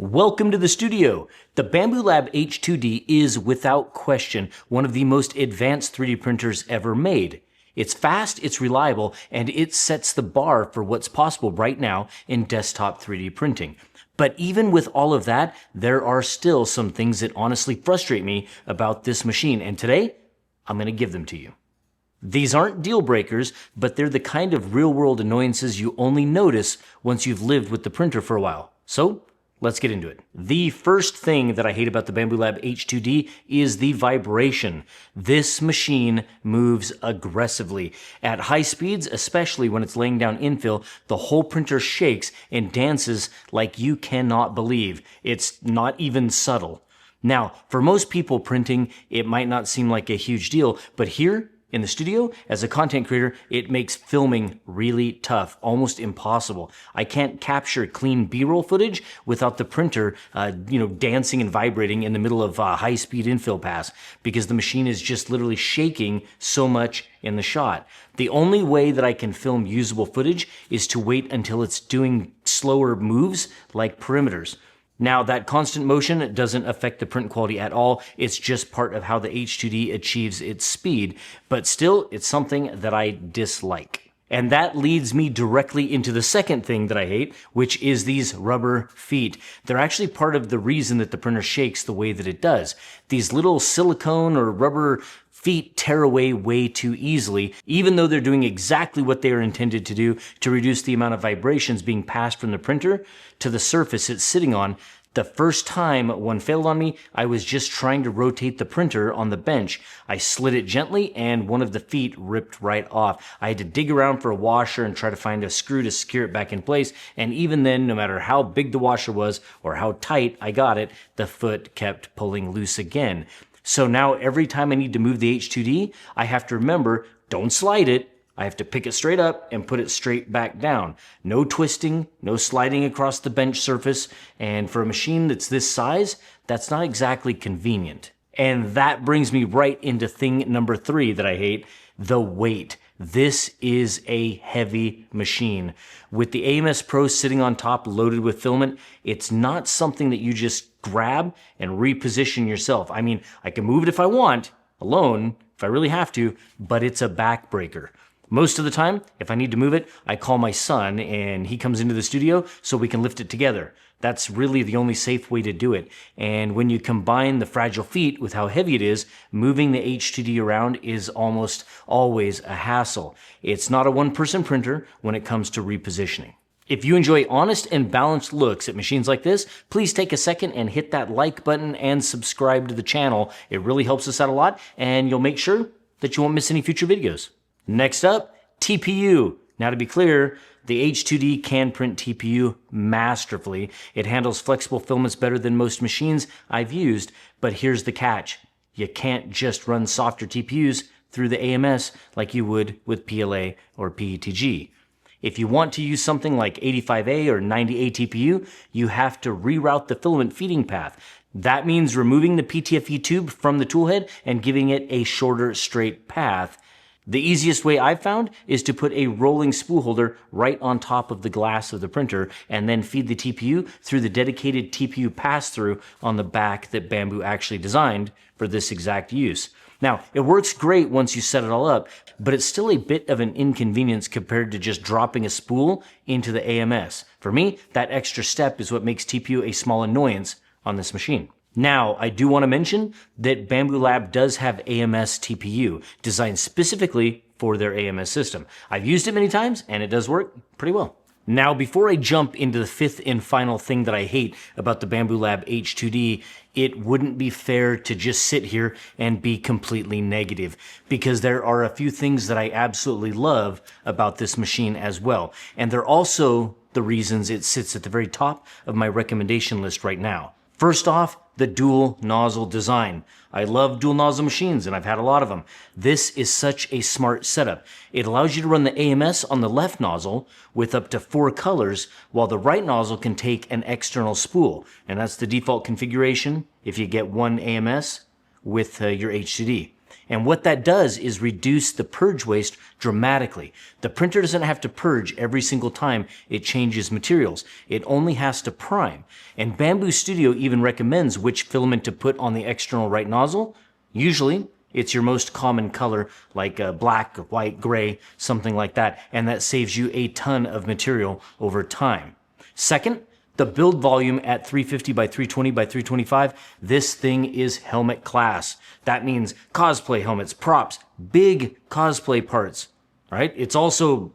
Welcome to the studio. The Bambu Lab H2D is without question one of the most advanced 3D printers ever made. It's fast, it's reliable, and it sets the bar for what's possible right now in desktop 3D printing. But even with all of that, there are still some things that honestly frustrate me about this machine, and today, I'm going to give them to you. These aren't deal breakers, but they're the kind of real-world annoyances you only notice once you've lived with the printer for a while. So, let's get into it. The first thing that I hate about the Bambu Lab H2D is the vibration. This machine moves aggressively. At high speeds, especially when it's laying down infill, the whole printer shakes and dances like you cannot believe. It's not even subtle. Now, for most people printing, it might not seem like a huge deal, but here, in the studio, as a content creator, it makes filming really tough, almost impossible. I can't capture clean B-roll footage without the printer, dancing and vibrating in the middle of a high-speed infill pass because the machine is just literally shaking so much in the shot. The only way that I can film usable footage is to wait until it's doing slower moves like perimeters. Now, that constant motion doesn't affect the print quality at all. It's just part of how the H2D achieves its speed, but still, it's something that I dislike. And that leads me directly into the second thing that I hate, which is these rubber feet. They're actually part of the reason that the printer shakes the way that it does. These little silicone or rubber feet tear away way too easily, even though they're doing exactly what they are intended to do to reduce the amount of vibrations being passed from the printer to the surface it's sitting on. The first time one failed on me, I was just trying to rotate the printer on the bench. I slid it gently and one of the feet ripped right off. I had to dig around for a washer and try to find a screw to secure it back in place, and even then, no matter how big the washer was or how tight I got it, the foot kept pulling loose again. So now every time I need to move the H2D, I have to remember, don't slide it. I have to pick it straight up and put it straight back down. No twisting, no sliding across the bench surface. And for a machine that's this size, that's not exactly convenient. And that brings me right into thing number 3 that I hate, the weight. This is a heavy machine. With the AMS Pro sitting on top loaded with filament, it's not something that you just grab and reposition yourself. I mean, I can move it if I want, alone, if I really have to, but it's a backbreaker. Most of the time, if I need to move it, I call my son and he comes into the studio so we can lift it together. That's really the only safe way to do it. And when you combine the fragile feet with how heavy it is, moving the H2D around is almost always a hassle. It's not a one-person printer when it comes to repositioning. If you enjoy honest and balanced looks at machines like this, please take a second and hit that like button and subscribe to the channel. It really helps us out a lot, and you'll make sure that you won't miss any future videos. Next up, TPU. Now to be clear, the H2D can print TPU masterfully. It handles flexible filaments better than most machines I've used, but here's the catch. You can't just run softer TPUs through the AMS like you would with PLA or PETG. If you want to use something like 85A or 90A TPU, you have to reroute the filament feeding path. That means removing the PTFE tube from the toolhead and giving it a shorter, straight path. The easiest way I've found is to put a rolling spool holder right on top of the glass of the printer and then feed the TPU through the dedicated TPU pass-through on the back that Bambu actually designed for this exact use. Now, it works great once you set it all up, but it's still a bit of an inconvenience compared to just dropping a spool into the AMS. For me, that extra step is what makes TPU a small annoyance on this machine. Now, I do want to mention that Bambu Lab does have AMS TPU, designed specifically for their AMS system. I've used it many times, and it does work pretty well. Now, before I jump into the fifth and final thing that I hate about the Bambu Lab H2D, it wouldn't be fair to just sit here and be completely negative, because there are a few things that I absolutely love about this machine as well. And they're also the reasons it sits at the very top of my recommendation list right now. First off, the dual nozzle design. I love dual nozzle machines and I've had a lot of them. This is such a smart setup. It allows you to run the AMS on the left nozzle with up to 4 colors, while the right nozzle can take an external spool. And that's the default configuration if you get one AMS with your H2D. And what that does is reduce the purge waste dramatically. The printer doesn't have to purge every single time it changes materials. It only has to prime. And Bambu Studio even recommends which filament to put on the external right nozzle. Usually, it's your most common color, like black, white, gray, something like that. And that saves you a ton of material over time. Second, the build volume at 350 by 320 by 325, this thing is helmet class. That means cosplay helmets, props, big cosplay parts, right? It's also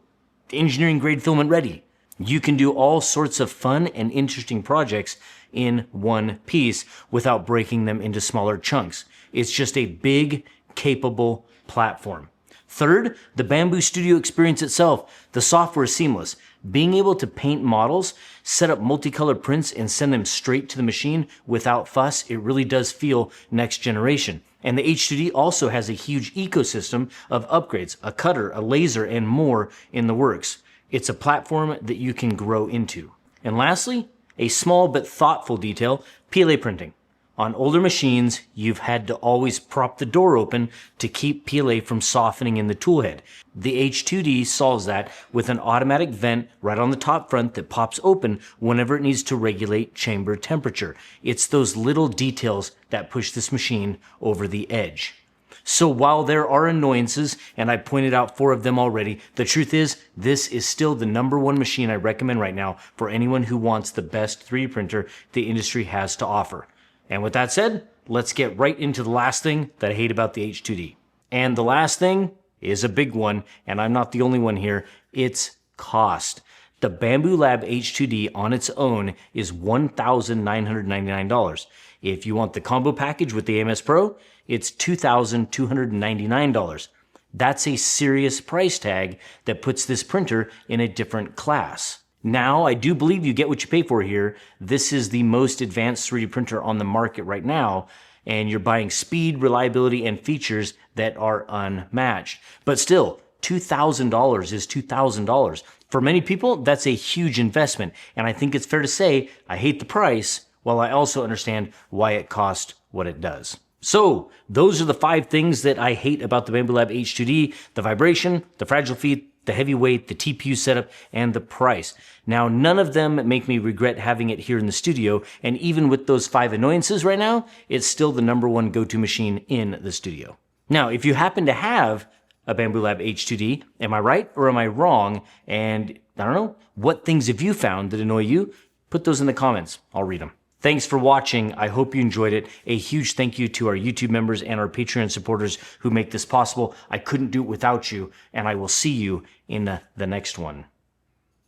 engineering grade filament ready. You can do all sorts of fun and interesting projects in one piece without breaking them into smaller chunks. It's just a big, capable platform. Third, the Bambu Studio experience itself. The software is seamless. Being able to paint models, set up multicolored prints, and send them straight to the machine without fuss, it really does feel next generation. And the H2D also has a huge ecosystem of upgrades, a cutter, a laser, and more in the works. It's a platform that you can grow into. And lastly, a small but thoughtful detail, PLA printing. On older machines, you've had to always prop the door open to keep PLA from softening in the toolhead. The H2D solves that with an automatic vent right on the top front that pops open whenever it needs to regulate chamber temperature. It's those little details that push this machine over the edge. So while there are annoyances, and I pointed out 4 of them already, the truth is, this is still the #1 machine I recommend right now for anyone who wants the best 3D printer the industry has to offer. And with that said, let's get right into the last thing that I hate about the H2D. And the last thing is a big one, and I'm not the only one here. It's cost. The Bambu Lab H2D on its own is $1,999. If you want the combo package with the AMS Pro, it's $2,299. That's a serious price tag that puts this printer in a different class. Now, I do believe you get what you pay for here. This is the most advanced 3D printer on the market right now, and you're buying speed, reliability, and features that are unmatched. But still, $2,000 is $2,000. For many people, that's a huge investment, and I think it's fair to say I hate the price, while I also understand why it costs what it does. So, those are the 5 things that I hate about the Bambu Lab H2D: the vibration, the fragile feet, the heavy weight, the TPU setup, and the price. Now, none of them make me regret having it here in the studio, and even with those 5 annoyances right now, it's still the #1 go-to machine in the studio. Now, if you happen to have a Bambu Lab H2D, am I right or am I wrong? And I don't know, what things have you found that annoy you? Put those in the comments. I'll read them. Thanks for watching. I hope you enjoyed it. A huge thank you to our YouTube members and our Patreon supporters who make this possible. I couldn't do it without you, and I will see you in the next one.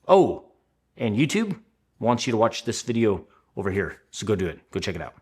Oh, and YouTube wants you to watch this video over here, so go do it. Go check it out.